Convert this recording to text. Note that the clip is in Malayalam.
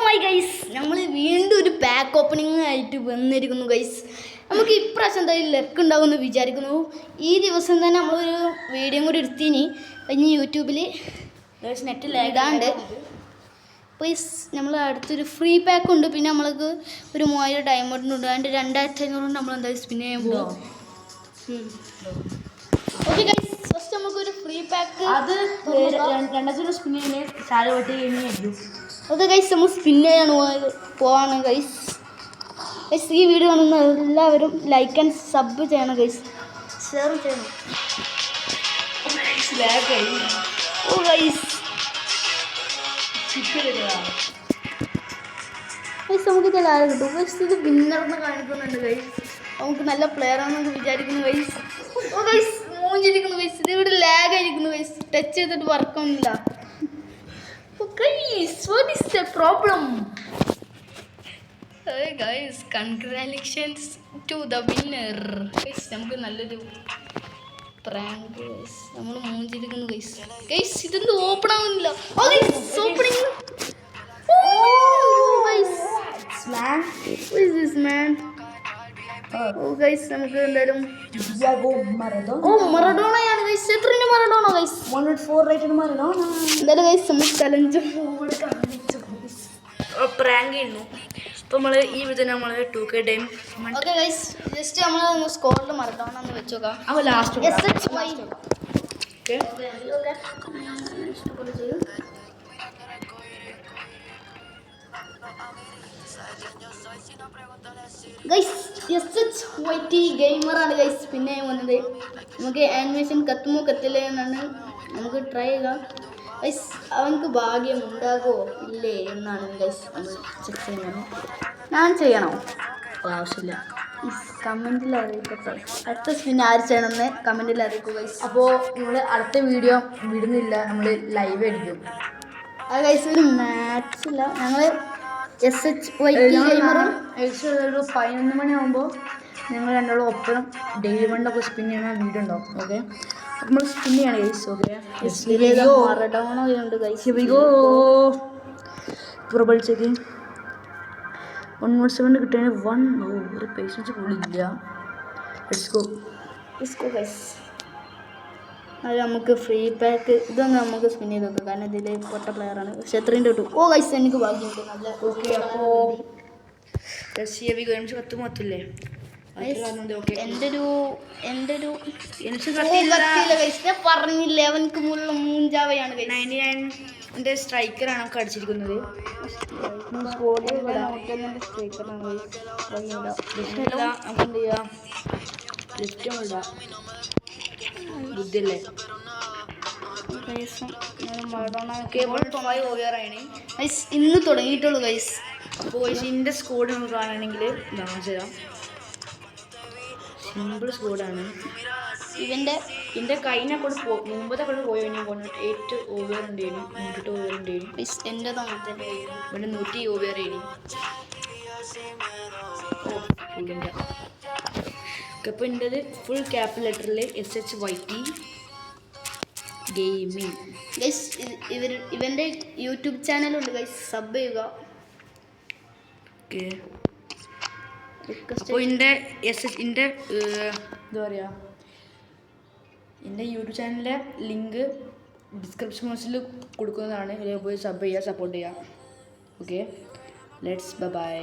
മൈ ഗൈസ്, നമ്മൾ വീണ്ടും ഒരു പാക്ക് ഓപ്പണിംഗ് ആയിട്ട് വന്നിരിക്കുന്നു ഗൈസ്. നമുക്ക് ഇപ്രാവശ്യം എന്തായാലും ലക്ക് ഉണ്ടാവുമെന്ന് വിചാരിക്കുന്നു. ഈ ദിവസം തന്നെ നമ്മളൊരു വീഡിയോ കൂടി എടുത്തിന്, ഇനി യൂട്യൂബിൽ നെറ്റിൽ ഇടാണ്ട്. ഗൈസ് നമ്മൾ അടുത്തൊരു ഫ്രീ പാക്ക് ഉണ്ട്, പിന്നെ നമ്മൾക്ക് ഒരു 3000 ഡയമണ്ട് ഉണ്ട്. അതിൻ്റെ 2500 നമ്മൾ എന്തായാലും സ്പിൻ ചെയ്യാൻ പോകും. ഓക്കെ ഗൈസ്, ഫസ്റ്റ് നമുക്കൊരു ഫ്രീ പാക്ക് അത് 2 സ്പിൻ ചെയ്യുന്നത് ചാലവട്ടി കഴിഞ്ഞു. ഓക്കെ ഗൈസ്, നമ്മൾ സ്പിൻ ചെയ്യാൻ പോവാണ് ഗൈസ്. ഗൈസ്, ഈ വീഡിയോ കാണുന്ന എല്ലാവരും ലൈക്ക് ആൻഡ് സബ് ചെയ്യണം ഗൈസ്, ഷെയർ ചെയ്യണം. ഓ ഗൈസ്, ഗൈസ് നമുക്ക് ഇതിൽ ആരെ കിട്ടും? ഗൈസ്, ഇത് വിന്നർന്ന് കാണിക്കുന്നുണ്ട് ഗൈസ്. നമുക്ക് നല്ല പ്ലെയർ ആണെന്ന് വിചാരിക്കുന്നു ഗൈസ്. ഓ ഗൈസ്, മൂഞ്ചിരിക്കുന്നു ഗൈസ്. ഇത് ഇവിടെ ലാഗ് ആയിരിക്കുന്നു ഗൈസ്, ടച്ച് ചെയ്തിട്ട് വർക്കൊന്നുമില്ല. Guys, what is the problem? Hey guys, congratulations to the winner. Guys, നമുക്ക് നല്ലൊരു പ്രാങ്ക് ഗൈസ്. നമ്മൾ മൂഞ്ചിരിക്കുന്നു ഗൈസ്. ഗൈസ്, ഇതൊന്നും ഓപ്പൺ ആവുന്നില്ല. Oh guys, opening. Oh guys, Man, what is this man? Oh guys, നമുക്ക് എന്തായാലും മറഡോണയാണ് ഗൈസ്. എത്രയാണ് മറഡോണ ഗൈസ്? 104 rated Maradona. എന്തായാലും ഗൈസ് നമ്മൾ ചലഞ്ച് പ്രാങ്ക് ചെയ്യുന്നു. അപ്പോൾ നമ്മൾ ഈ വിധം നമ്മൾ 2K time. Okay guys, just നമ്മൾ സ്കോറിൽ മറഡോണ എന്ന് വെച്ചോക്കാം. അപ്പോൾ ലാസ്റ്റ് ഗൈസ്, SHYT ഗെയിമറാണ് ഗൈസ്. പിന്നെ വന്നത് നമുക്ക് ആനിമേഷൻ കത്തുമോ കത്തില്ലേ എന്നാണ്, നമുക്ക് ട്രൈ ചെയ്യാം ഗൈസ്. അവനക്ക് ഭാഗ്യം ഉണ്ടാകുമോ ഇല്ലേ എന്നാണ് ഗൈസ് നമ്മൾ ചെക്ക് ചെയ്യുന്നത്. ഞാൻ ചെയ്യണോ? ആവശ്യമില്ല. കമൻറ്റിൽ അറിയിക്കട്ടെ. അടുത്ത സ്പിൻ ആര് ചെയ്യണമെന്ന് കമൻറ്റിൽ അറിയിക്കുക ഗൈസ്. അപ്പോൾ നമ്മൾ അടുത്ത വീഡിയോ വിടുന്നില്ല, നമ്മൾ ലൈവ് അടിക്കും. അത് ഗൈസ് ഒരു മാച്ചില്ല. ഞങ്ങൾ SHYT ഗെയിമറും ഒരു 11 മണിയാകുമ്പോൾ ഞങ്ങൾ രണ്ടാളും ഒപ്പം ഡെയിലി വണ്ടൊക്കെ സ്പിൻ ചെയ്യുന്ന വീഡിയോ ഉണ്ടാവും. ഓക്കെ, നമ്മൾ സ്പിൻ ചെയ്യണം ഗൈസ്. ഓക്കെ, മറഡോണ ഉണ്ട് ഗൈസ്. പ്രബൽ ചെക്കിങ് 117 കിട്ടിയ 1. ഒരു പേഷ്യൻസ് കൂടിയില്ല. Let's go guys. അത് നമുക്ക് ഫ്രീ പാക്ക് ഇതൊന്നും നമുക്ക് സ്പിൻ ചെയ്ത് നോക്കാം, കാരണം ഇതിൽ പൊട്ട പ്ലെയറാണ്. പക്ഷെ എത്രയും കിട്ടും. ഓ ഗൈസ്, എനിക്ക് ഭാഗ്യമുണ്ട് നല്ല. ഓക്കെ, അപ്പോൾ കത്തുമൊത്തില്ലേ? എൻ്റെ ഒരു ഞാൻ പറഞ്ഞില്ലേ, അവനക്ക് മുള്ള മൂഞ്ചാവയാണ്. 99 സ്ട്രൈക്കറാണ് നമുക്ക് അടിച്ചിരിക്കുന്നത്. ബുദ്ധിയല്ലേ? ഇന്ന് തുടങ്ങിയിട്ടുള്ളൂ ഗൈസ്. അപ്പോൾ ഇതിൻ്റെ സ്കോഡ് നമുക്ക് കാണണമെങ്കിൽ ചെയ്യാം. സിമ്പിൾ സ്കോഡാണ്. ഇതിൻ്റെ കഴിഞ്ഞ കൂടെ മുമ്പത്തെ കൂടെ പോയി 8 ഓവർ ഉണ്ടായിരുന്നു, 108 ഓവർ ഉണ്ടായിരുന്നു. എൻ്റെ ഇവിടെ 100 ഓവർ ആയിരുന്നു. ഫുള്ളിൻ്റെ അപ്പോൾ എൻ്റെത് ഫുൾ ക്യാപിറ്റൽ ലെറ്ററിൽ SHYT ഗെയിമിങ് ഗൈസ്. ഇവൻ്റെ യൂട്യൂബ് ചാനലുണ്ട് ഗൈസ്, സബ് ചെയ്യുക. ഓക്കെ, അപ്പോൾ എൻ്റെ എന്താ പറയുക, എൻ്റെ യൂട്യൂബ് ചാനലിലെ ലിങ്ക് ഡിസ്ക്രിപ്ഷൻ ബോക്സിൽ കൊടുക്കുന്നതാണ്. ഇതിൽ പോയി സബ് ചെയ്യുക, സപ്പോർട്ട് ചെയ്യുക. Okay, let's by.